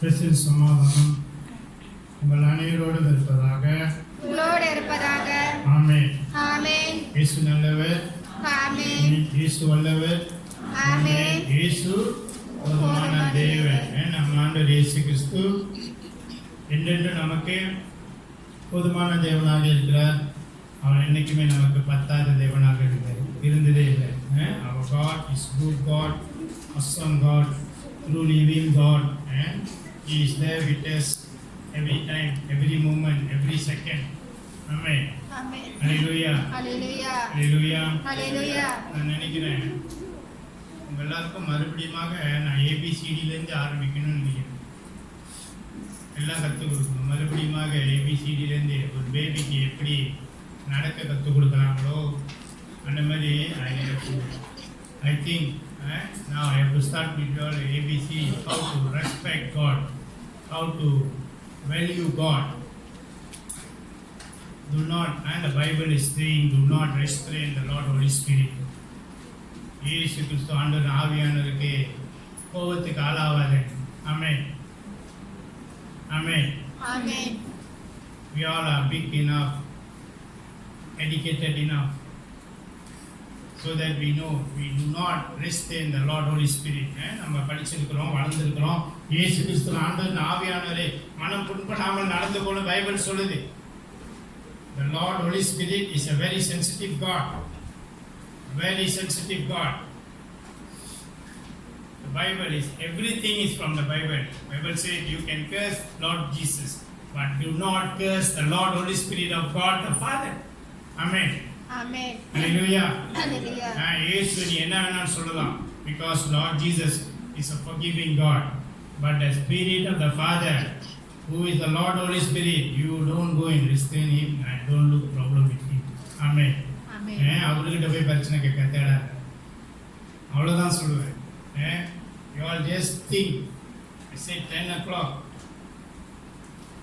கிறிஸ்துவின் சமாதானம் உங்கள் அனைவரோடும் இருப்பதாக. உங்களோடு இருப்பதாக. ஆமென். ஆமென். இயேசு நல்லவர். ஆமென். இயேசு வல்லவர். ஆமென். இயேசு போதுமான தேவன். நம்ம ஆண்டவர் இயேசு கிறிஸ்து என்றென்று நமக்கு போதுமான தேவனாக இருக்கிறார். அவர் என்னைக்குமே நமக்கு பத்தாத தேவனாக இருந்ததே இல்லை. Our God is good God, awesome God, true living God, and He is there with us every time, every moment, every second. Amen. Amen. Hallelujah. Hallelujah. Hallelujah. ஹல்லேலூயா. நான் நினைக்கிறேன் உங்க எல்லாருக்கும் மறுபடியுமாக நான் ஏபிசிடிலேருந்து ஆரம்பிக்கணும்னு நினைக்கிறேன். எல்லாம் கற்றுக் கொடுக்கணும். மறுபடியுமாக ஏபிசிடிலேருந்து ஒரு பேபிக்கு எப்படி நடக்க கற்றுக் கொடுக்குறாங்களோ அந்த மாதிரி I think now I have to start with all ABC, how to respect God, how to value God. Do not, and the Bible is saying, do not restrain the Lord Holy Spirit. இயேசு கிறிஸ்து ஆண்டவர் ஆவியானவருக்கு கோபத்துக்கு ஆளாவாது. ஆமென். ஆமென். ஆமென். We all are big enough, educated enough, so that we know we do not restrain the Lord Holy Spirit. நம்ம படிச்சிருக்கிறோம், வளர்ந்துருக்கிறோம். இயேசு கிறிஸ்து ஆண்டவர் ஆவியானவரை மனம் புண்படாமல் நடந்து போன பைபிள் சொல்லுது. The Lord Holy Spirit is a very sensitive God. Very sensitive God. The Bible is, everything is from the Bible. Bible says you can curse Lord Jesus, but do not curse the Lord Holy Spirit of God the Father. Amen. Amen. Hallelujah. ஹல்லேலூயா. இயேசு நீ என்ன வேணாலும் சொல்லலாம். Because Lord Jesus is a forgiving God. But the Spirit of the Father, who is the Lord Holy Spirit, you don't go and restrain Him and don't look problem with Him. Amen. ஆமென். அவர்கிட்ட போய் பிரச்சனை கேட்க தேடாது. அவ்வளோதான் சொல்லுவேன். You all just think. I say 10 o'clock.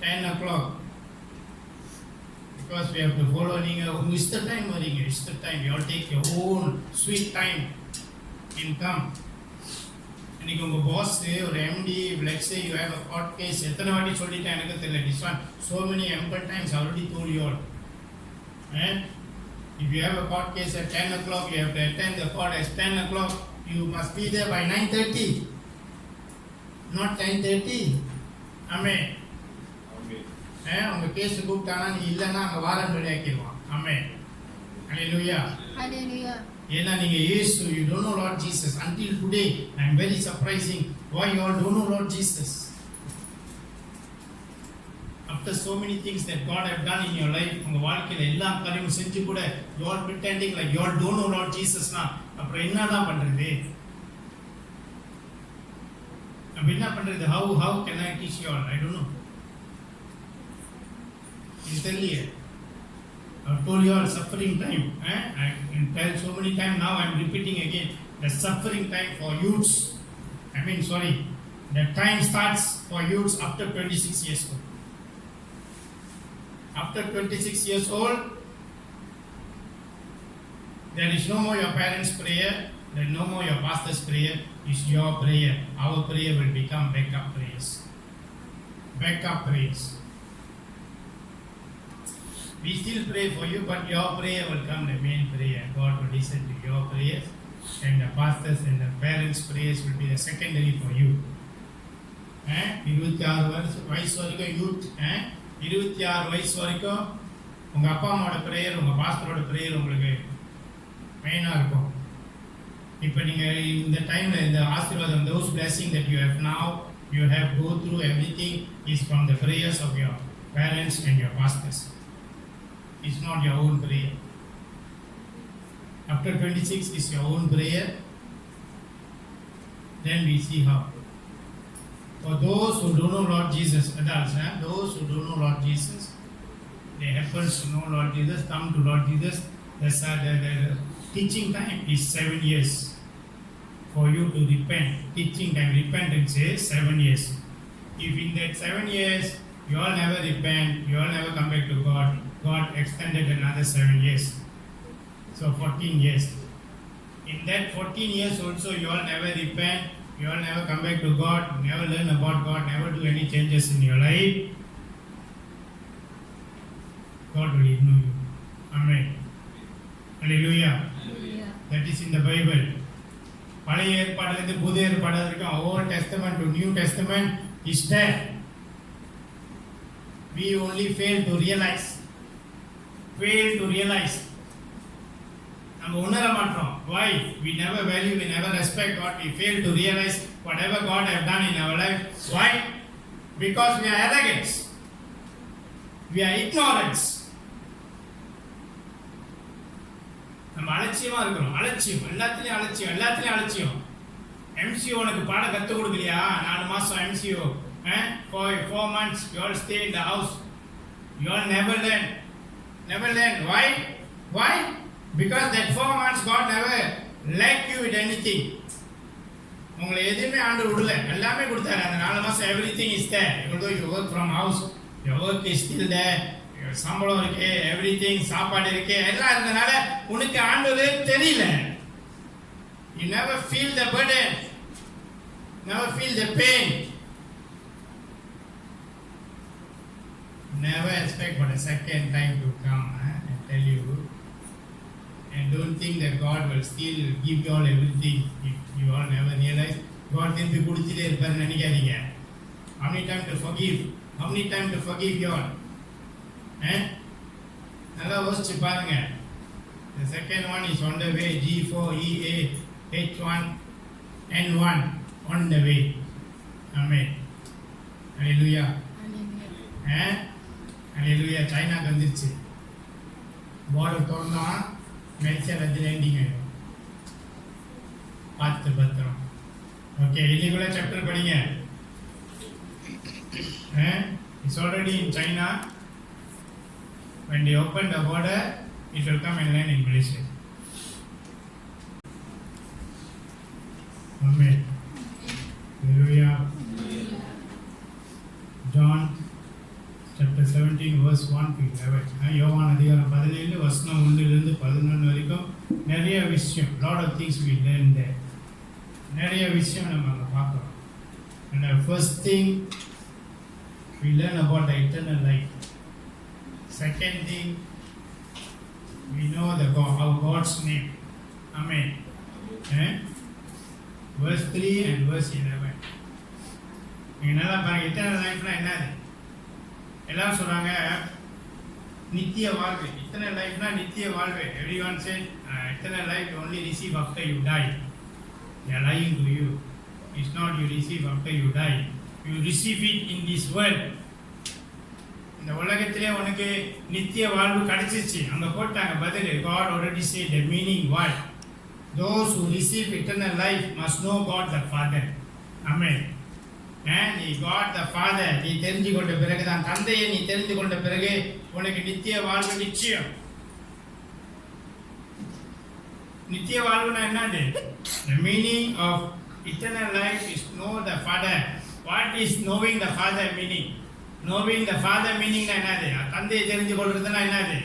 10 o'clock. Because we have to follow. நீங்கள் இஷ்ட time வரீங்க, இஷ்ட time. You all take your own sweet time and come. இன்னைக்கு உங்கள் பாஸ் ஒரு empty, let's say you have a court case, எத்தனை வாட்டி சொல்லிட்டேன் எனக்கு தெரியல. This one so many ample times already told you all. If you have a court case at 10 o'clock, you have to attend the court at 10 o'clock. You must be there by 9:30, not 10:30. Amen. உங்க case கூப்பிட்டானா நீ இல்லைன்னா அங்கே warrant ready ஆக்கிடுவான். ஆமென். ஹல்லேலூயா. ஹல்லேலூயா. ஏன்னா நீங்க இயேசு, you don't know Lord Jesus. Until today I am very surprising why you all don't know Lord Jesus. After so many things that God have done in your life, உங்க வாழ்க்கையில எல்லா காரியமும் செஞ்சு கூட you all pretending like you all don't know Lord Jesus னா அப்புறம் என்னதான் பண்றது? அப்ப என்ன பண்றது? How can I teach you all? I don't know. Intelligent. I told you all suffering time. I can tell so many times, now I am repeating again. The suffering time for youths. The time starts for youths after 26 years old. After 26 years old, there is no more your parents' prayer. There is no more your pastor's prayer. It's your prayer. Our prayer will become backup prayers. Backup prayers. We still pray for you, but your prayer will come the main prayer. God will listen to your prayers, and the pastors and the parents' prayers will be the secondary for you. 26 வயசு வரைக்கும் youth, 26 வயசு வரைக்கும் உங்க அப்பா அம்மாவோட prayer, உங்க பாஸ்டரோட prayer உங்களுக்கு மெயினா இருக்கும். இப்போ நீங்க இந்த டைம்ல இந்த ஆசீர்வாதம், those blessing that you have now, you have go through everything is from the prayers of your parents and your pastors. It's not your own prayer. After 26 is your own prayer. Then we see how. For those who don't know Lord Jesus, adults, those who don't know Lord Jesus, they happen to know Lord Jesus, come to Lord Jesus. The teaching time is 7 years for you to repent. Teaching time, repentance is 7 years. If in that 7 years you all never repent, you all never come back to God, God extended another 7 years. So 14 years. In that 14 years also you all never repent, you all never come back to God, never learn about God, never do any changes in your life, God will ignore you. Amen. Hallelujah. Hallelujah. That is in the Bible. பழைய ஏற்பாடிலிருந்து புதிய ஏற்பாடு வரைக்கும் Old Testament to New Testament is there. We only fail to realize. நம்ம உணர மாட்டோம். Why? We never value, we never respect God. We fail to realize whatever God have done in our life. Why? Because we are arrogant. We are ignorant. நம்ம அலட்சியமா இருக்கிறோம். எல்லாத்துலயும் அலட்சியம். MCO உனக்கு பாட கத்து கொடுக்கலையா? 4 மாசம் MCO. For 4 months you all stay in the house. You all never learn. Why? Because that 4 months God never like you with anything. உங்களை எதுவுமே ஆண்டு விடல, எல்லாமே கொடுத்தாரு. அந்த 4 மாசம் everything is there. Even though you work from house, your work is still there. சம்பளம் இருக்கு, everything, சாப்பாடு இருக்கு, எல்லாம் இருந்தனால உனக்கு ஆண்டவரே தெரியல. You never feel the burden, never feel the pain, never expect for the second time to come and tell you, and don't think that God will still give you all everything if you all never realize. God திருப்பி கொடுத்துட்டே இருப்பாரு நினைக்காதீங்க. How many time to forgive you all? நல்லா யோசிச்சு பாருங்க. The second one is on the way. G4EA H1 N1 on the way. Amen. Hallelujah. Hallelujah. China வந்துருச்சு. border திறந்தா medicine வந்து லேண்டிங் ஆயிடும். பார்த்து பத்திரம். ஓகே, இன்னைக்குள்ள சாப்டர் படிங்க. It's already in China. When they open the border, it will come and land in Malaysia. Amen. Hallelujah. John chapter 17 verse 1 to 11. யோவான் அதிகாரம் 17 வசனம் 1 லிருந்து 11 வரைக்கும் நிறைய விஷயம், lot of things we learn there. நிறைய விஷயம் நம்ம அங்க பார்க்கிறோம். And the first thing we learn about the eternal life. Second thing, we know our God's name. Amen. Verse 3 and verse 11. என்னடா பாருங்க, இட்டர்னல் லைஃப்னா என்னது? எல்லாரும் சொல்றாங்க நித்திய வாழ்வு. இட்டர்னல் லைஃப்னா நித்திய வாழ்வு. Everyone said eternal life you only receive after you die. They are lying to you. It's not you receive after you die. You receive it in this world. இந்த உலகத்திலே உனக்கு நித்திய வாழ்வு கிடைச்சிச்சு. அங்க போட்டாங்க பதில். God already said the meaning what? Those who receive eternal life must know God the Father. Amen. And நீ God the Father நீ தெரிந்து கொண்ட பிறகு தான், தந்தையை நீ தெரிந்து கொண்ட பிறகு உனக்கு நித்திய வாழ்வு நிச்சயம். நித்திய வாழ்வுனா என்னது? The meaning of eternal life is know the Father. What is knowing the Father meaning? Knowing the Father meaning என்னது? தந்தையை தெரிந்து கொள்றதுன்னா என்னது?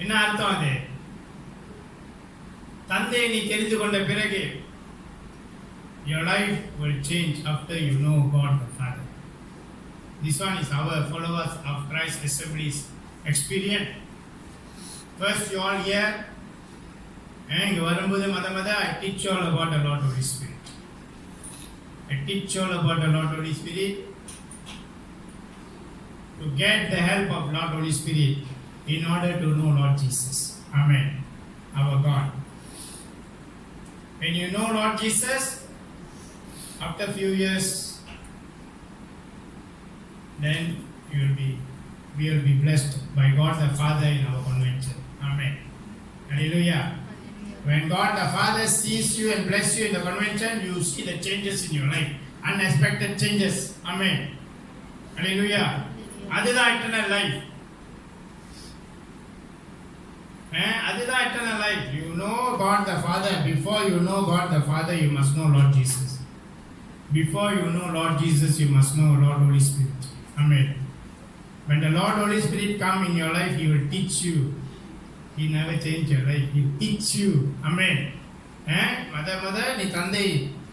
என்ன அர்த்தம் அது? தந்தையை நீ தெரிந்து கொண்ட பிறகு your life will change after you know God the Father. This one is our followers of Christ Assembly's experience. First you all here, இங்க வரும்போது மத I teach you all about the Lord Holy Spirit. I teach you all about the Lord Holy Spirit. To get the help of Lord Holy Spirit in order to know Lord Jesus. Amen. Our God. When you know Lord Jesus, after few years, then we will be blessed by God the Father in our convention. Amen. Hallelujah. When God the Father sees you and bless you in the convention, you see the changes in your life. Unexpected changes. Amen. Hallelujah. அதுதான் eternal life. அதுதான் eternal life. You know God the Father. Before you know God the Father, you must know Lord Jesus. Before you know Lord Jesus, you must know Lord Holy Spirit. Amen. When the Lord Holy Spirit come in your life, He will teach you. He never change your life. He teach you. Amen. மத நீ தந்தை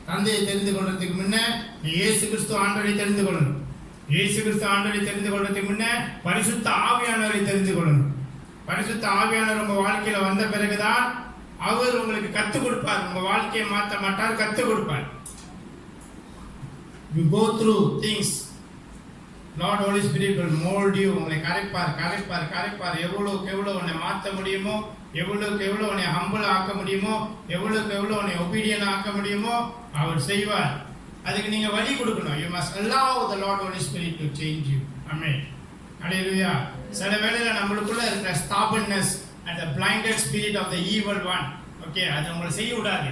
தந்தையை தெரிந்து கொள்றதுக்கு முன்ன நீ இயேசு கிறிஸ்து ஆண்டவரை தெரிந்து கொள்ளணும். இயேசு கிறிஸ்து ஆண்டவரை தெரிந்து கொள்றதுக்கு முன்ன பரிசுத்த ஆவியானவரை தெரிந்து கொள்ளணும். பரிசுத்த ஆவியானவர் உங்க வாழ்க்கையில வந்த பிறகுதான் அவர் உங்களுக்கு கற்றுக் கொடுப்பார். உங்க வாழ்க்கையை மாற்ற மாட்டார், கற்றுக் கொடுப்பார். You go through things. Lord Holy Spirit will mold you. உங்களை கரைப்பார். எவ்வளவுக்கு எவ்வளவு உன்னை மாற்ற முடியுமோ, எவ்வளவுக்கு எவ்வளவு உன்னை ஹம்பிள் ஆக்க முடியுமோ, எவ்வளவுக்கு எவ்வளவு உன்னை ஒபீடியன் ஆக்க முடியுமோ அவர் செய்வார். அதுக்கு நீங்க வழி கொடுக்கணும். You must allow the Lord Holy Spirit to change you. Amen. Hallelujah. சில வேளையில நம்மளுக்குள்ள இருக்கிற stubbornness and the blinded spirit of the evil one, okay, அது உங்களை செய்ய விடாது.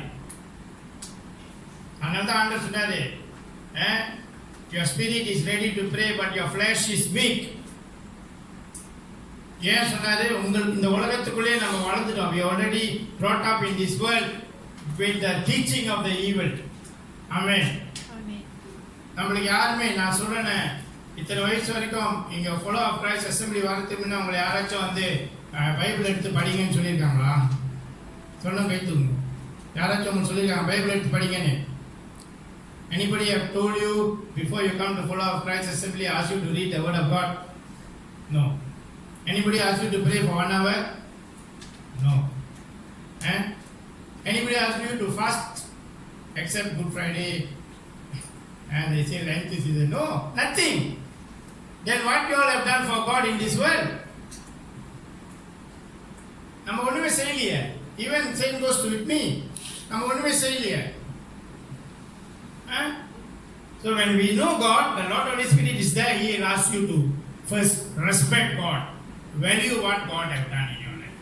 அதனால தான் ஆண்டவர் சொன்னாரு, your spirit is ready to pray but your flesh is weak. ஏன் சொன்னாரு? உங்களுக்கு இந்த உலகத்துக்குள்ளே நம்ம வளர்ந்துட்டோம். We already brought up in this world with the teaching of the evil. Amen. நம்மளுக்கு யாருமே, நான் சொல்றேன், இத்தனை வயசு வரைக்கும் இங்க ஃபாலோ ஆஃப் கிரைஸ்ட் அசெம்பிளி வரதுக்கு முன்ன உங்களை யாராச்சும் வந்து பைபிள் எடுத்து படிங்கன்னு சொல்லியிருக்காங்களா? சொன்ன கை தூங்க. யாராச்சும் உங்களுக்கு சொல்லியிருக்காங்க பைபிள் எடுத்து படிங்கன்னு? Anybody have told you before you come to follow of Christ assembly, ask you to read the word of God? No. Anybody ask you to pray for 1 hour? No. Anybody ask you to fast except Good Friday? And they say Lent is season. No, nothing. Then what you all have done for God in this world? நம்ம ஒண்ணுமே செய்யலையே. Even same goes to with me. நம்ம ஒண்ணுமே செய்யலையே. So when we know God, the Lord Holy Spirit is there. He will ask you to first respect God, value what God has done in your life.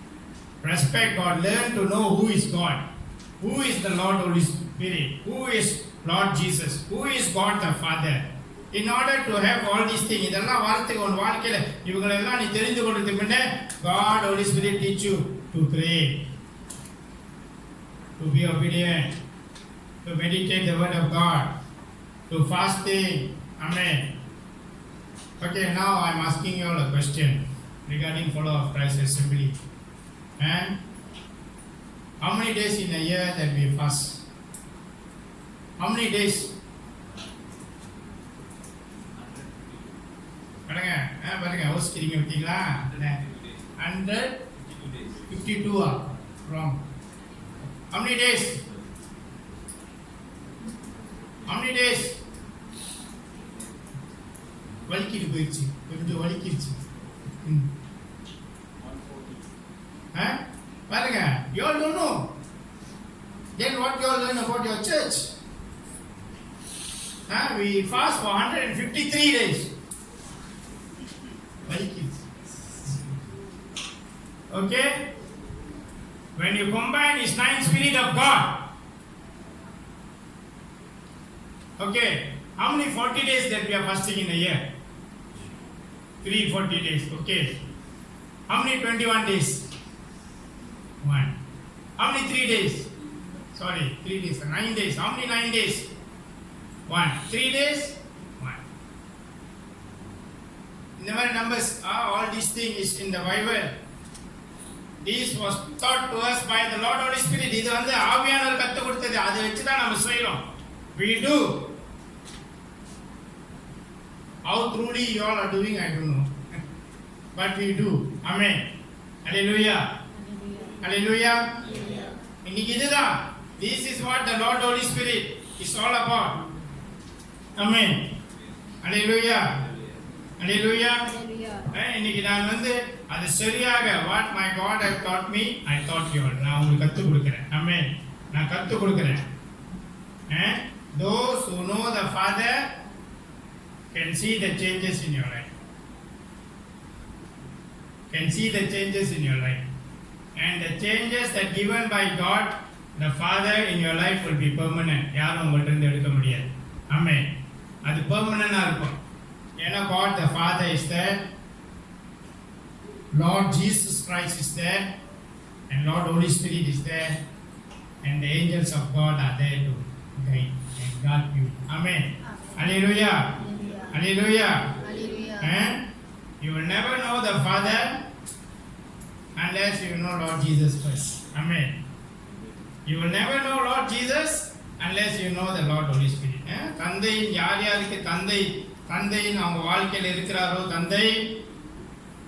Respect God, learn to know who is God, who is the Lord Holy Spirit, who is Lord Jesus, who is God the Father. In order to have all these things, இதெல்லாம் வார்த்தைக்கு உன் வாழ்க்கையில இவங்களெல்லாம் நீ தெரிந்து கொள்றதுக்கு முன்ன God Holy Spirit teach you to pray, to be obedient, to meditate the word of God, to fasting. Amen. Okay, now I am asking you all a question regarding follow of Christ assembly. And how many days in a year that we fast? How many days? பாருங்க யோசிக்கிறீங்க விட்டீங்களா? 152 wrong. How many days? How many days? வலிக்கிட்டு போயிடுச்சு, கொஞ்சம் வலிக்கிடுச்சு. பாருங்க, you all don't know. Then what you all learn about your church? We fast for 153 days. Okay? When you combine this 9 Spirit of God, okay, how many 40 days that we are fasting in a year? 340 days, okay. How many 21 days? 1. How many 3 days? Sorry, 3 days, 9 days. How many 9 days? 1. 3 days? 1. In the very numbers, all these things is in the Bible. This was taught to us by the Lord Holy Spirit. இது வந்து ஆவியானவர் கற்றுக் கொடுத்தது. அதை வச்சு தான் நம்ம செய்யறோம். We do. How truly you all are doing, I don't know. But we do. Amen. Hallelujah. Hallelujah. இன்னைக்கு இதுதான். This is what the Lord Holy Spirit is all about. Amen. Hallelujah. Hallelujah. இன்னைக்கு நான் வந்து அது சரியாக what my God has taught me, I taught you all. நான் உங்களுக்கு கற்றுக் கொடுக்கிறேன். Amen. நான் கற்றுக் கொடுக்கிறேன். Those who know the Father can see the changes in your life. Can see the changes in your life. And the changes that given by God, the Father in your life will be permanent. யாரும் உங்கள்கிட்ட இருந்து எடுக்க முடியாது. Amen. அது பெர்மனன்ட்டா இருக்கும். ஏன்னா God the Father is there, Lord Jesus Christ is there, and Lord Holy Spirit is there, and the angels of God are there to guide and guard you. Amen. Hallelujah. Hallelujah. And you will never know the Father unless you know Lord Jesus first. Amen. You will never know Lord Jesus unless you know the Lord Holy Spirit. தந்தையின் யார் யாருக்கு தந்தையின் அவங்க வாழ்க்கையில் இருக்கிறாரோ தந்தை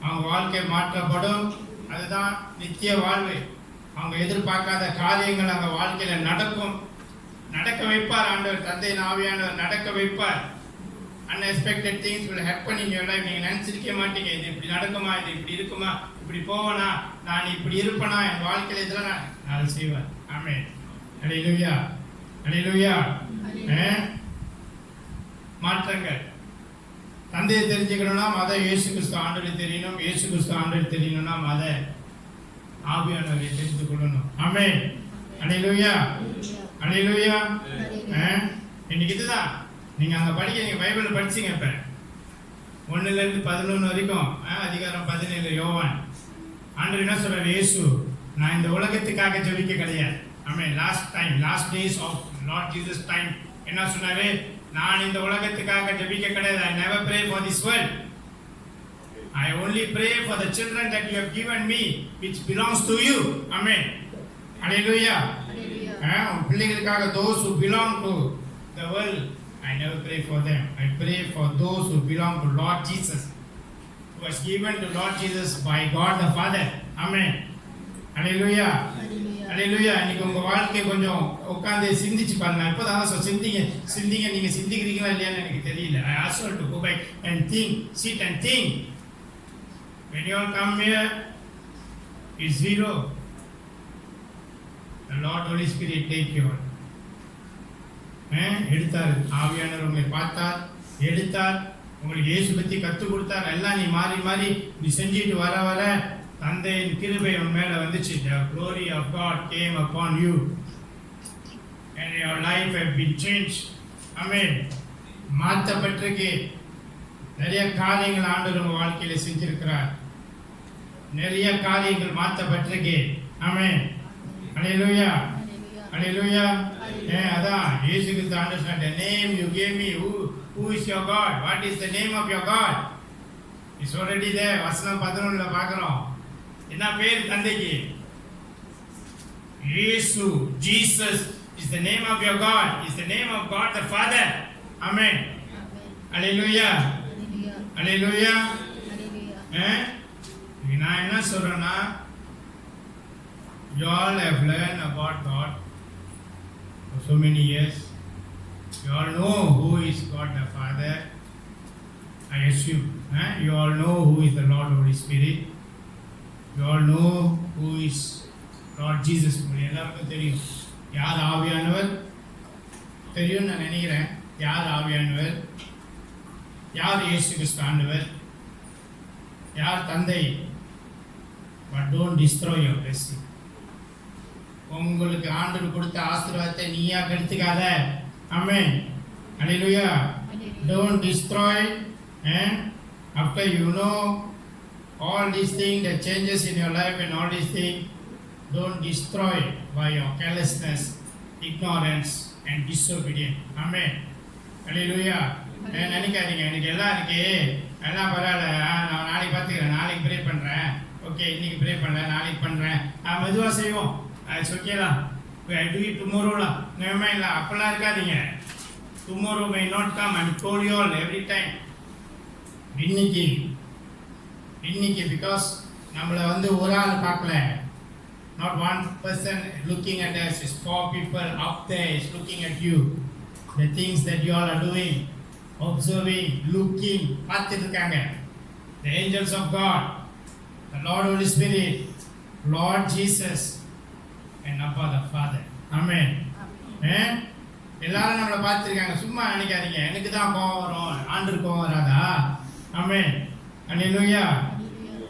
அவங்க வாழ்க்கை மாற்றப்படும். அதுதான் நித்திய வாழ்வு. அவங்க எதிர்பார்க்காத காரியங்கள் அவங்க வாழ்க்கையில நடக்க வைப்பார் ஆண்டவர். தந்தையின் ஆவியானவர் நடக்க வைப்பார். unexpected things will happen in your life. நீங்க நினைச்சிருக்க மாட்டீங்க, இது இப்படி நடக்குமா, இது இப்படி இருக்குமா, இப்படி போவனா, நான் இப்படி இருப்பனா, என் வாழ்க்கையில இதெல்லாம் நான் செய்வேன். ஆமென். ஹalleluya, ஹalleluya. மாற்றங்கள். தந்தையை தெரிஞ்சுக்கணும்னா மத இயேசு கிறிஸ்து ஆண்டவரை தெரியணும். இயேசு கிறிஸ்து ஆண்டவரை தெரியணும்னா மத ஆவியானவரை தெரிந்து கொள்ளணும். ஆமென். ஹalleluya, ஹalleluya. இன்னைக்கு இதுதான் நீங்க அங்க படிக்க பைபிள் படிச்சீங்க. இப்ப 1 ல இருந்து 11 வரைக்கும் அதிகாரம் 17 யோவான். ஆண்டவர் என்ன சொல்றாரு? இயேசு நான் இந்த உலகத்துக்காக ஜெபிக்க கிடையாது. Amen. Last days of lord Jesus time என்ன சொன்னாரு? நான் இந்த உலகத்துக்காக ஜெபிக்க கிடையாது. I never pray for this world. I only pray for the children that you have given me, which belongs to you. Amen. Hallelujah. Hallelujah. பிள்ளைகளுக்காக those who belong to the world, I never pray for them. I pray for those who belong to Lord Jesus, who was given to Lord Jesus by God the Father. Amen. Hallelujah. Hallelujah. இன்னைக்கு உங்க வாழ்க்கை கொஞ்சம் உட்கார்ந்து சிந்திச்சு பாருங்க. இப்பதான் சிந்திங்க. நீங்க சிந்திக்கிறீங்களா இல்லையான்னு எனக்கு தெரியல. I ask you to go back and think, sit and think. When you all come here, it's zero. The Lord Holy Spirit take you. எடுத்தார் ஆவியானவர் உங்களை பார்த்தார், எடுத்தார், உங்களுக்கு இயேசு பத்தி கற்றுக் கொடுத்தார். எல்லாம் நீ மாறி நீ செஞ்சுட்டு வர தந்தையின் கிருபை உன் மேல வந்துச்சு. The glory of God came upon you and your life have been changed. Amen. மாற்றப்பட்டிருக்கு. நிறைய காரியங்கள் ஆண்டவர் உங்க வாழ்க்கையில செஞ்சிருக்கிறார். நிறைய காரியங்கள் மாற்றப்பட்டிருக்கு. Amen. Hallelujah. Hallelujah. அதான் இயேசு கிறிஸ்து ஆண்டவர் சொன்னார், the name you gave me, who is your God? What is the name of your God? It's already there. வசனம் 11ல பார்க்கிறோம். என்ன பேர் தந்தைக்கு? இயேசு. Jesus is the name of your God. Is the name of God the Father. Amen. Hallelujah. Hallelujah. நான் என்ன சொல்றேன்னா, you all have learned about God for so many years. You all know who is God the Father. I assume. You all know who is the Lord Holy Spirit. You all know who is Lord Jesus. எல்லாருக்கும் தெரியும் யார் ஆவியானவர். தெரியும் நான் நினைக்கிறேன். யார் ஆவியானவர், யார் இயேசு கிறிஸ்து ஆண்டவர், யார் தந்தை. But don't destroy your blessing. உங்களுக்கு ஆண்டவர் கொடுத்த ஆசீர்வாதத்தை நீயா கெடுத்துக்காத. Amen. Hallelujah. Don't destroy. After you know all these things, the changes in your life and all these things, don't destroy by your carelessness, ignorance and disobedience. Amen. Hallelujah. நினைக்காதீங்க எனக்கு எல்லாம் இருக்கு, எல்லாம் பரவாயில்ல, நான் நாளைக்கு பார்த்துக்கிறேன், நாளைக்கு ப்ரே பண்ணுறேன், ஓகே இன்னைக்கு ப்ரே பண்ணுறேன், நாளைக்கு பண்ணுறேன், மெதுவாக செய்வோம், அது ஓகேலாம், I do it tomorrowலாம், நேமே இல்லை, அப்பெல்லாம் இருக்காதீங்க. Tomorrow may not come. I'm told you all every time. இன்னைக்கு because நம்மளை ஒரு ஆள் பார்க்கல. Not one person looking at us. It's 4 people up there is looking at you. The things that you all are doing, observing, looking, பார்த்துட்டு இருக்காங்க. The angels of God, the Lord Holy Spirit, Lord Jesus, and Abba the Father. Amen. எல்லாரும் நம்மளை பார்த்துருக்காங்க. சும்மா நினைக்காதீங்க எனக்கு தான் கோவம் வரும், ஆண்டவர் கோவம் வராதா. Amen. Hallelujah.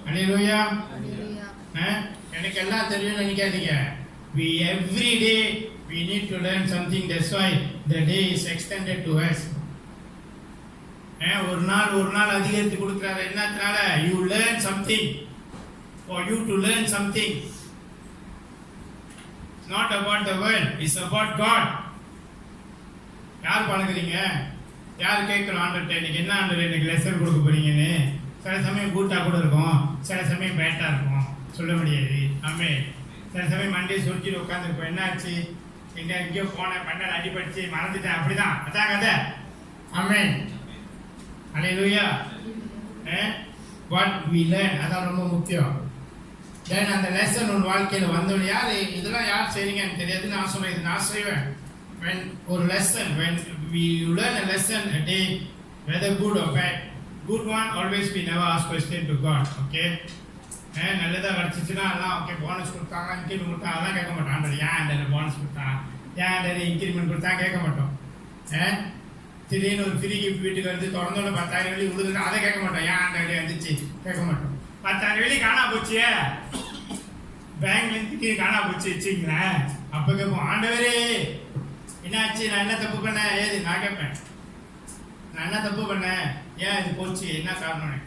Hallelujah. எனக்கு எல்லாம் தெரியும் நினைக்காதீங்க. We every day we need to learn something. That's why the day is extended to us. ஒரு நாள் அதிகரித்து கொடுக்கிறாரு. என்னத்தினால? You learn something. For you to learn something. It's not about the world. It's about God. யார் பழகுறீங்க? யார் கேட்கணும் ஆண்டர்கிட்ட, இன்னைக்கு என்ன ஆண்டர் எனக்கு லெசன் கொடுக்க போறீங்கன்னு? சில சமயம் கூட்டா கூட இருக்கும், சில சமயம் பேட்டா இருக்கும், சொல்ல முடியாது. ஆமே சில சமயம் மண்டே சொல்லிட்டு உட்காந்துருப்போம். என்ன ஆச்சு? எங்கேயோ போனேன், பண்ணேன், அடிபடிச்சு மறந்துட்டேன், அப்படிதான். அதான் கதை. ஆமென். ஹல்லேலூயா. வாட் வி லேர்ன், அதான் ரொம்ப முக்கியம். தென் அந்த லெசன் உன் வாழ்க்கையில் வந்தோம். யார் இதெல்லாம் யார் செய்றீங்கன்னு தெரியாது, நான் சொல்றேன், இது நான் செய்வேன். when ஒரு lesson, when we learn a lesson a day, whether good or bad, good one always we never ask question to God. Okay, நல்லதா கிடைச்சிச்சுன்னா எல்லாம் ஓகே, போனஸ் கொடுத்தாங்க, இன்க்ரிமெண்ட் கொடுத்தாங்க, அதெல்லாம் கேட்க மாட்டோம். ஆண்டர் ஏன் ஆண்டர் போனஸ் கொடுத்தாங்க, ஏன் ஆண்டர் இன்க்ரிமெண்ட் கொடுத்தா கேட்க மாட்டோம். திடீர்னு ஒரு ஃப்ரீ கிஃப்ட் வீட்டுக்கு வந்து திறந்தோட 10,000 வெளி விழுதுன்னா அதை கேட்க மாட்டோம். ஏன் ஆண்டர் வந்துச்சு கேட்க மாட்டோம். 10,000 வெளி காணா போச்சு, பேங்க்லேருந்து காணா போச்சு வச்சுங்களேன், அப்போ கேட்போம், ஆண்டவரே என்னாச்சு, நான் என்ன தப்பு பண்ணேன், ஏது நான் கேட்பேன், நான் என்ன தப்பு பண்ணேன், ஏன் இது போச்சு, என்ன காரணம்.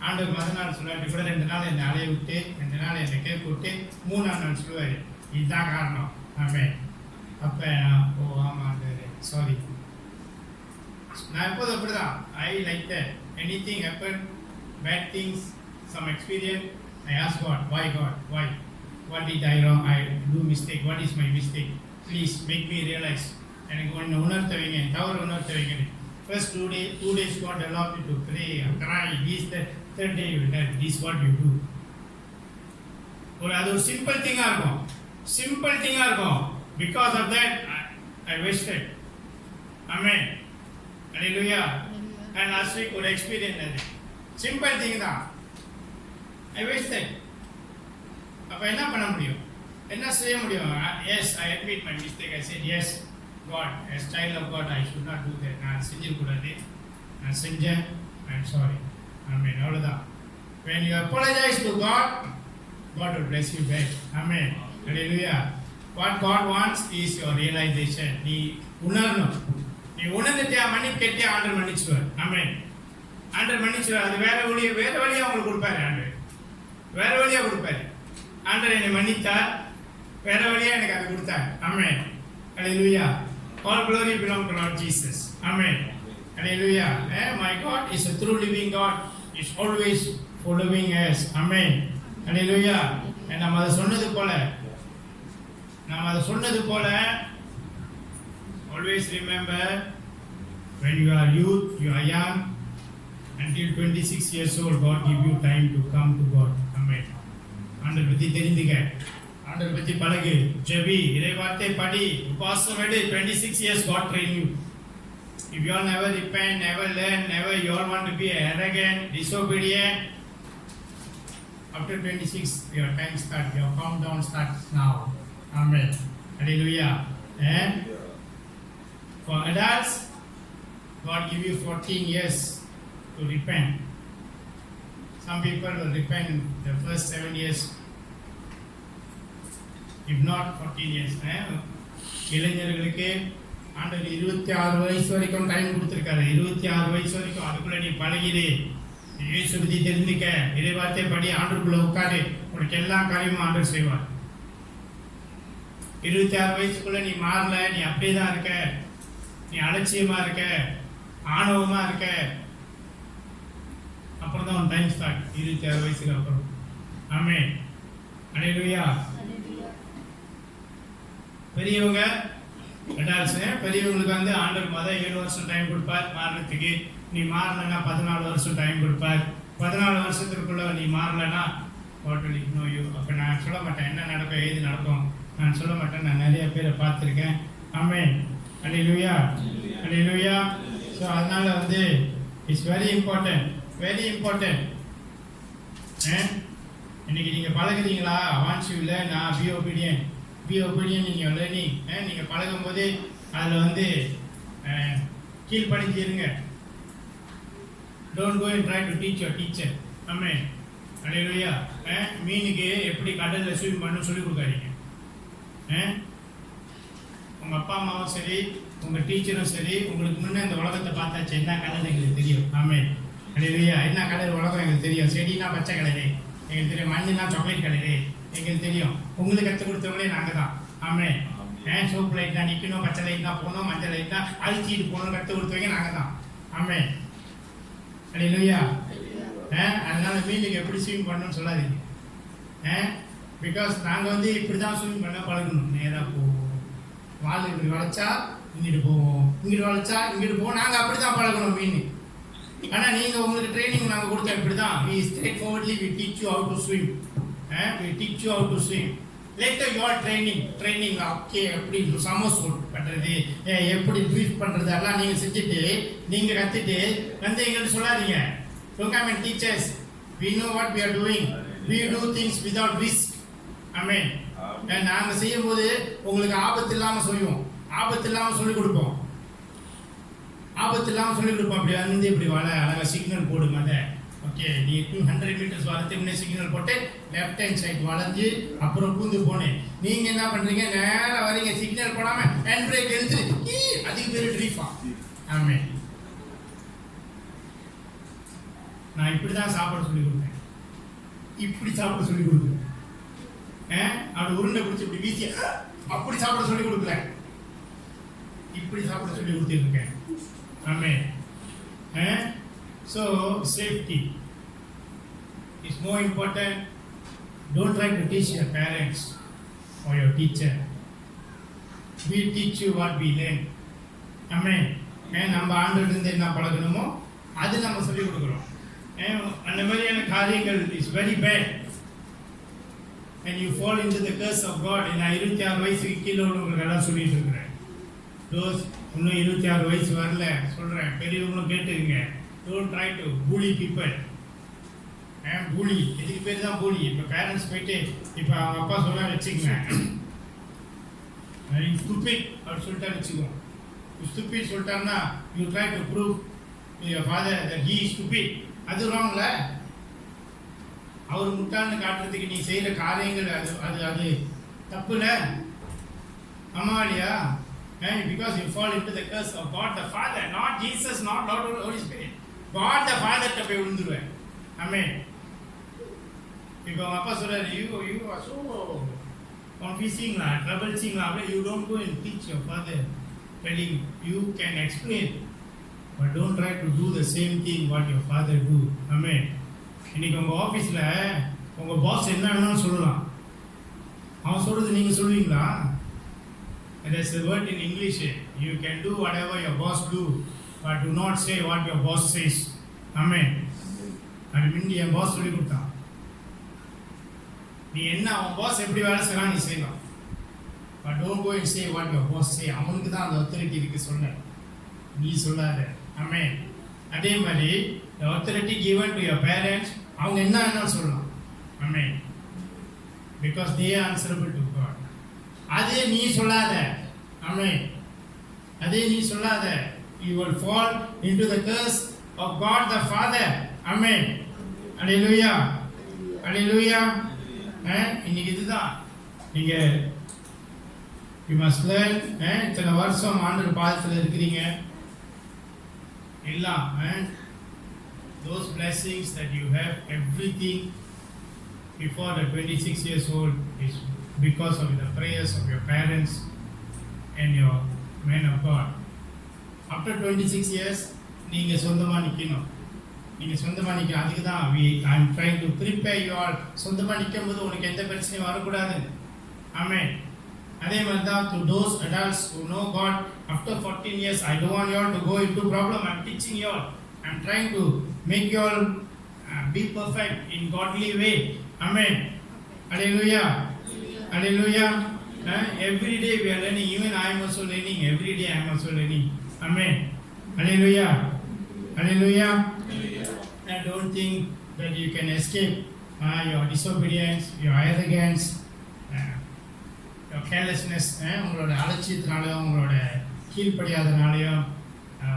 ஆண்டவர் மறுநாள் சொல்லுவார், இப்படி 2 நாள் என்னை அலைய விட்டு, 2 நாள் என்னை கேட்க விட்டு, 3ஆம் நாள் சொல்லுவார், இதுதான் காரணம். ஆமென். அப்போ ஓ ஆமாம் ஆண்டவரே சாரி. நான் எப்போதும் அப்படிதான். I like that. Anything happen, bad things, some experience, I ask God, why God, why? What did I wrong? I do mistake. What is my mistake? Please make me realize. எனக்கு ஒன்று உணர்த்த வைங்க, தவறு உணர்த்த வைங்க. First 2 days God allowed me to pray and cry. This the third day you did. This what you do. அது ஒரு simple திங்காக இருக்கும், சிம்பிள் திங்காக இருக்கும். Because of that I wasted. Amen. Hallelujah. And last week ஒரு experience அது simple thing தான். I wasted. அப்போ என்ன பண்ண முடியும், என்ன செய்ய முடியும்? Yes, I admit my mistake. I said yes, God, as child of God, I should not do that. நான் செஞ்சிருக்கூடாது, நான் செஞ்சேன், I am sorry. Amen. அவ்வளோதான். When you apologize to God, God will bless you back. Amen. Hallelujah. What God wants is your realization. நீ உணரணும். நீ உணர்ந்துட்டியா, மன்னிப்பு கேட்டியா, ஆண்டவர் மன்னிச்சுவார். ஆமென். ஆண்டவர் மன்னிச்சுவார். அது வேற வழியாக உங்களுக்கு கொடுப்பாரு. ஆண்டவர் வேற வழியாக கொடுப்பாரு. ஆண்டவர் என்னை மன்னித்தார், வேற வழியாக எனக்கு அதை கொடுத்தார். ஆமென். Hallelujah. All glory belong to Lord Jesus. Amen. Hallelujah. My God is a true living God. Is always following us. Amen. Hallelujah. நம்ம அதை சொன்னது போல always remember, when you are youth, you are young, until 26 years old, God give you time to come to God. Amen. ஆண்டவர் பற்றி தெரிந்துக்க, ஆண்டவர் பற்றி பழகு, JP, இறைவார்த்தை படி, உபவாசம் எடு. 26 years God train you. If you all never repent, never learn, never you all want to be arrogant, disobedient, after 26 your time starts, your countdown starts now. Amen. Hallelujah. And for adults, God give you 14 years to repent. Some people will repent in the first 7 years, if not 14 years. இளைஞர்களுக்கு ஆண்டவர் 26 வயசு வரைக்கும் time கொடுத்துருக்காரு. 26 வயசு வரைக்கும் அதுக்குள்ள நீ பழகிடு, இயேசு பற்றி தெரிந்துக்க, இறைவார்த்தை படி, ஆண்டவருக்குள்ள உட்காரு, உனக்கு எல்லா காரியமும் ஆண்டவர் செய்வார். 26 வயசுக்குள்ள நீ மாறல, நீ அப்படியே தான் இருக்க, நீ அலட்சியமா இருக்க, ஆணவமா இருக்க, அப்புறம் தான் உன் டைம் ஸ்டார்ட். 26 வயசுக்கு அப்புறம். ஆமென். ஹல்லேலூயா. பெரியவங்க அடால்ட்ஸ், பெரியவங்களுக்கு வந்து ஆண்டவர் 7 வருஷம் டைம் கொடுப்பார் மாறத்துக்கு. நீ மாறலன்னா 14 வருஷம் டைம் கொடுப்பார். 14 வருஷத்துக்குள்ள நீ மாறலன்னா டோட்டலி நோ யூ. அப்போ நான் சொல்ல மாட்டேன் என்ன நடக்கும், ஏது நடக்கும், நான் சொல்ல மாட்டேன். நான் நிறைய பேரை பார்த்துருக்கேன். ஆமென். ஹல்லேலூயா. ஹல்லேலூயா. ஸோ அதனால வந்து it's very important, very important. இன்னைக்கு நீங்கள் பழகுறீங்களா, once you learn, be obedient, be obedient in your learning. நீங்கள் பழகும் போது அதில் வந்து கீழ்ப்படிஞ்சிருங்க. Don't go and try to teach your teacher. Amen. Hallelujah. மீனுக்கு எப்படி கடலில் ஸ்விம் பண்ணணும்னு சொல்லி கொடுக்காதீங்க. உங்கள் அப்பா அம்மாவும் சரி, உங்கள் டீச்சரும் சரி, உங்களுக்கு முன்னே இந்த உலகத்தை பார்த்தாச்சு, என்ன கலர் எங்களுக்கு தெரியும். ஆமென். ஹல்லேலூயா. என்ன கலர் உலகம் எங்களுக்கு தெரியும். செடினா பச்சை கலரு எங்களுக்கு தெரியும், மண்ணுனா சாக்லேட் கலரு எங்களுக்கு தெரியும். உங்களுக்கு கற்றுக் கொடுத்தவங்களே நாங்கள் தான். ஆமென். சோப்பு லைட் தான் நிற்கணும், பச்சை லைட் தான் போகணும், மஞ்சள் லைட் தான் அழிச்சிட்டு போகணும் கற்றுக் கொடுத்தவங்க நாங்கள் தான். ஆமென். ஹல்லேலூயா. அதனால மீனுக்கு எப்படி ஸ்விம் பண்ணணும்னு சொல்லாதீங்க. பிகாஸ் நாங்கள் வந்து இப்படி தான் ஸ்விம் பண்ண பழகணும். நேராக போவோம், வால் இப்படி வளைச்சா இங்கிட்டு போவோம், இங்கிட்டு வளைச்சா இங்கிட்டு போவோம். நாங்கள் அப்படி தான் பழகணும் மீன். ஆனால் நீங்கள் உங்களுக்கு ட்ரைனிங் நாங்கள் கொடுத்தோம் இப்படி தான். We straightforwardly we teach you how to swim. We teach you how to swim. Later your training okay எப்படி சமோசூட் பண்ணுறது, எப்படி ட்ரீட் பண்ணுறது எல்லாம் நீங்கள் செஞ்சுட்டு நீங்கள் கற்றுட்டு வந்து எங்கள்கிட்ட சொல்லாதீங்க. Don't come and teach us. We know what we are doing. We do things without risk. Amen. நாங்கள் செய்யும்போது உங்களுக்கு ஆபத்து இல்லாமல் செய்வோம், ஆபத்து இல்லாமல் சொல்லிக் கொடுப்போம், ஆபத்து இல்லாமல் சொல்லிக் கொடுப்போம். அப்படி வந்து இப்படி வர அழகாக சிக்னல் போடுங்க. அதை ஓகே நீ 200 மீட்டர்ஸ் வரத்துக்கு சிக்னல் போட்டு லெஃப்ட் ஹேண்ட் சைட் வளைஞ்சு அப்புறம் பூந்து போனேன். நீங்கள் என்ன பண்ணுறீங்க, நேராக வரீங்க, சிக்னல் போடாமல் ஹேண்ட் பிரேக் எடுத்து அதுக்கு பேர் ட்ரீஃபா. ஆமாம், நான் இப்படி தான் சாப்பாடு சொல்லி கொடுப்பேன், இப்படி சாப்பிட சொல்லி கொடுக்குறேன். அப்படி உருண்டை பிடிச்சி இப்படி வீசி அப்படி சாப்பிட சொல்லி கொடுக்குறேன், இப்படி சாப்பிட சொல்லி கொடுத்துருக்கேன். ஆமாம். So safety is more important. Don't try to teach your parents or your teacher. We teach you what we learn. Amen. நம்ம ஆண்டவரிலிருந்து என்ன பழகணுமோ அது நம்ம சொல்லிக் கொடுக்குறோம். அந்த மாதிரியான காரியங்கள் is very bad. And you fall into the curse of God. நான் 26 வயசுக்கு கீழே உள்ளவங்களுக்கு எல்லாம் சொல்லிட்டு இருக்கிறேன். தோஸ் இன்னும் 26 வயசு வரல சொல்கிறேன், பெரியவங்களும் கேட்டுக்குங்க. Don't try to bully people. bully இதுக்கு பேர் தான் bully. இப்போ பேரண்ட்ஸ் போயிட்டு இப்போ அவங்க அப்பா சொல்ல வச்சுக்கங்க, stupid அப்படி சொல்லிட்டா வச்சுக்கோங்க. stupid சொல்லிட்டாருன்னா you try to prove to your father that he is stupid. அது ராங்ல. அவர் முட்டாள்னு காட்டுறதுக்கு நீ செய்கிற காரியங்கள் அது அது அது தப்புல. ஆமா இல்லையா? Because you fall into the curse of God the Father, not Jesus, not Lord or Holy Spirit. God the Father ட்ட போய் விழுந்துருவேன். ஆமென். இப்போ அப்பா சொல்றாரு, you are so confusing la, troublesome la, you don't go and teach your father. Telling you can explain, but don't try to do the same thing what your father do. ஆமென். இன்னைக்கு உங்க ஆபீஸ்ல உங்க pass என்ன வேணாலும் சொல்லலாம், அவன் சொல்றது நீங்க சொல்லுவீங்களா? There's a word in English, you can do whatever your boss do, but do not say what your boss says. Amen. அது முந்தி என் பாஸ் சொல்லி கொடுத்தான். நீ என்ன அவன் பாஸ் எப்படி வேலை செய்யலாம் நீ செய்யலாம், but don't go and say what your boss say. அவனுக்கு தான் அந்த authority இருக்கு சொல்ல, நீ சொல்லாத. Amen. அதே மாதிரி the authority given to your parents, அவங்க என்ன வேணாலும் சொல்லலாம். Amen. Because they are answerable to God. அதே நீ சொல்லாத. ஆமென். அதே நீ சொல்லாத. You will fall into the curse of God the Father. Amen. Hallelujah. Hallelujah. இன்னைக்கு இதுதான் நீங்க you must learn. இத்தனை வருஷம் ஆண்டவர் பாதத்தில் இருக்கிறீங்க எல்லாம். Those blessings that you have, everything before the 26 years old is because of the prayers of your parents and your men of God. After 26 years, நீங்க சொந்தமா நிக்கணும். நீங்க சொந்தமா நிக்க, அதுக்கு தான் I am trying to prepare you all. சொந்தமா நிக்கும்போது உனக்கு எந்த பிரச்சனையும் வரக்கூடாது. ஆமென். அதே மாதிரி தான் to those adults who know God after 14 years, I don't want you all to go into problem. I am teaching you all. I am trying to make you all be perfect in godly way. Amen. Hallelujah. Hallelujah. Every day we are learning. Even I am also learning. Every day I am also learning. Amen. Hallelujah. Hallelujah. And don't think that you can escape your disobedience, your arrogance, your carelessness. உங்களோட அலட்சியத்தினாலையும் உங்களோட கீழ்ப்படியாதனாலையும்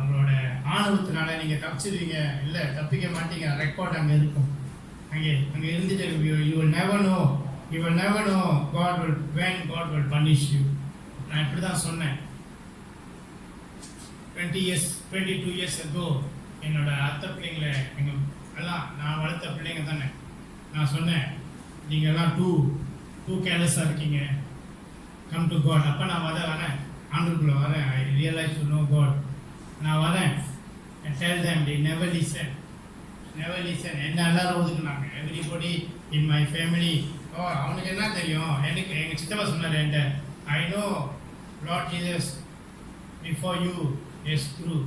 உங்களோட ஆணவத்தினால நீங்கள் தப்பிச்சிருவீங்க. இல்லை, தப்பிக்க மாட்டீங்க. Record அங்கே இருக்கும். அங்கே இருந்துட்டு you will never know. You will never know when God will punish you. நான் இப்படி தான் சொன்னேன். 22 years ago என்னோட அத்தை பிள்ளைங்களை எங்கள் எல்லாம் நான் வளர்த்த பிள்ளைங்க தானே, நான் சொன்னேன் நீங்கள் எல்லாம் டூ கேர்லெஸ்ஸாக இருக்கீங்க, கம் டு காட். அப்போ நான் வரேன் ஆண்டுக்குள்ளே வரேன். I realise to know God. நான் வரேன் and tell them. They never listen. என்ன எல்லாரும் ஒதுக்குனாங்க. Everybody in my family. அவனுக்கு என்ன தெரியும், எனக்கு எங்கள் சித்தப்பா சொன்னார் என்கிட்ட, I know Lord Jesus before you a screw.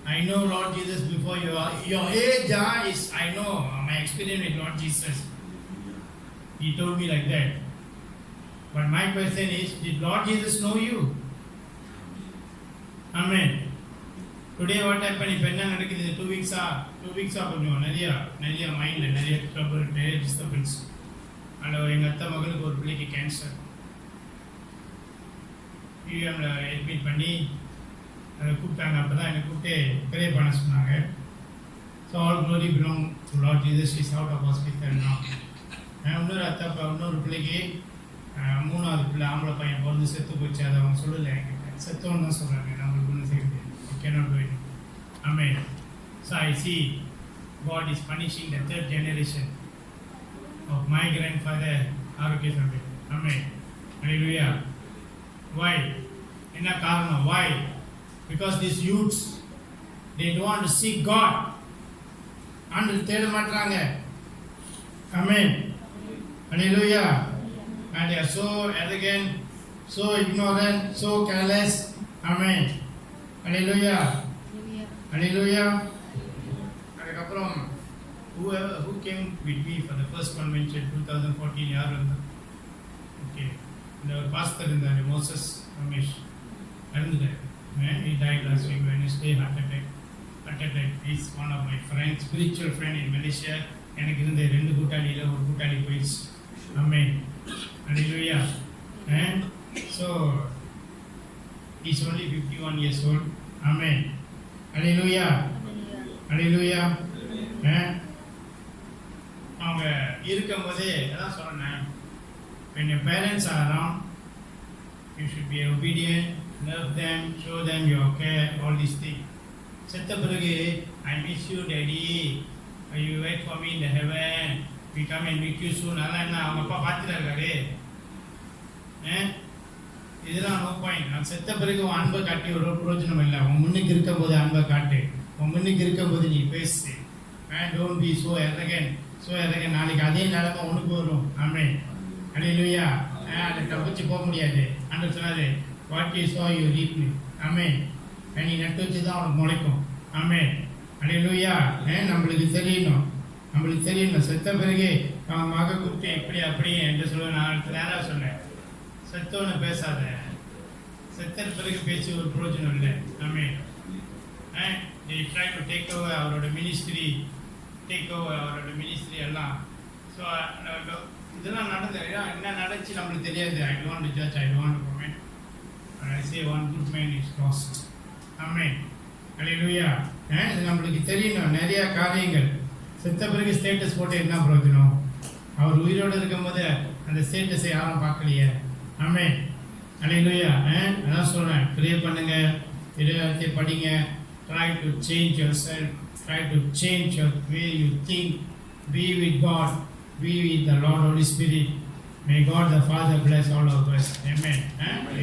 I know Lord Jesus before you are. Your age is, I know my experience with Lord Jesus. He told me like that. But my question is, did Lord Jesus know you? Amen. Today what happened? இப்போ என்ன நடக்குது? 2 weeks கொஞ்சம் நிறைய மைண்டில் நிறைய trouble, நிறைய disturbance. அதில் எங்கள் அத்தை மகளுக்கு ஒரு பிள்ளைக்கு கேன்சர். யூஎம்ல அட்மிட் பண்ணி அதை கூப்பிட்டாங்க. அப்போ தான் என்னை கூப்பிட்டு ப்ரே பண்ண சொன்னாங்க. So all glory belong to Lord Jesus. Is out of hospital நான். இன்னொரு இன்னொரு பிள்ளைக்கு 3வது பிள்ளை ஆம்பளை பையன் பிறந்து செத்து போச்சு. அதை அவங்க சொல்லலை என்கிட்ட. செத்தோன்னு தான் சொல்கிறாங்க. நம்மளுக்கு ஒன்றும் செய்ய முடியாது. You cannot to it. Amen. So I see God is punishing the 3rd generation of my grandfather Arukya Sambe. Amen. Hallelujah. Why? Enna karanam? Why? Because these youths, they don't want to seek God. And தேட மாட்டாங்க. Amen. Hallelujah. And they are so arrogant, so ignorant, so careless. Amen. Hallelujah. Hallelujah. அதுக்கப்புறம் who came with me for the first convention 2014 யார் இருந்தா? Okay, இந்த ஒரு pastor இருந்தார், Moses Ramesh, இறந்துட்டார். He died last week Wednesday, heart attack. He's one of my friends, spiritual friend in Malaysia. எனக்கு இருந்த 2 கூட்டாளியில் ஒரு கூட்டாளி போயிடுச்சு. Amen. Hallelujah. And so he's only 51 years old. Amen. Hallelujah. Hallelujah. அவங்க இருக்கும்போதே அதான் சொன்னேன், when your parents are around, you should be obedient, love them, show them your care, all these things. செத்த பிறகு I miss you daddy, you wait for me in the heaven, we come and meet you soon. அதெல்லாம் என்ன அவங்க அப்பா பார்த்துட்டு இருக்காரு? இதெல்லாம் no point. நான் செத்த பிறகு உன் அன்பை காட்டி ஒரு பிரயோஜனம் இல்லை. உன் முன்னுக்கு இருக்கும்போது அன்பை காட்டு, உன் முன்னுக்கு இருக்கும்போது நீ பேசு. Don't be so arrogant. நாளைக்கு அதே நிலைமை உனக்கு வரும். ஆமென். ஹல்லேலூயா. அதை தப்பிச்சு போக முடியாது. ஆண்டவர் சொன்னாரு, what you sow you reap. Amen. நீ நட்டு வச்சு தான் உனக்கு முளைக்கும். ஆமென். ஹல்லேலூயா. நம்மளுக்கு தெரியணும் செத்த பிறகு அவன் மக கூப்பிட்டு இப்படி அப்படி என்று சொல்லுவேன். நான் அடுத்த நேரம் சொன்னேன், செத்தோன்னு பேசாத. செத்த பிறகு பேச்சு ஒரு பிரயோஜனம் இல்லை. ஆமென். they try to take over அவரோட மினிஸ்ட்ரி எல்லாம். ஸோ இதெல்லாம் என்ன நடந்துச்சு நம்மளுக்கு தெரியாது. I don't want to judge, I don't want to comment. I say one good man is lost. Amen. Hallelujah. இது நம்மளுக்கு தெரியணும் நிறைய காரியங்கள். செத்த பிறகு ஸ்டேட்டஸ் போட்டு என்ன பிரயோஜனம்? அவர் உயிரோடு இருக்கும்போது அந்த ஸ்டேட்டஸை யாரும் பார்க்கலையே. ஆமென். ஹல்லேலூயா. அதான் சொல்கிறேன், ப்ரே பண்ணுங்க, இறைவார்த்தை படிங்க. Try to change yourself. Try to change your way you think. Be with God. Be with the Lord Holy Spirit. May God the Father bless all of us. Amen.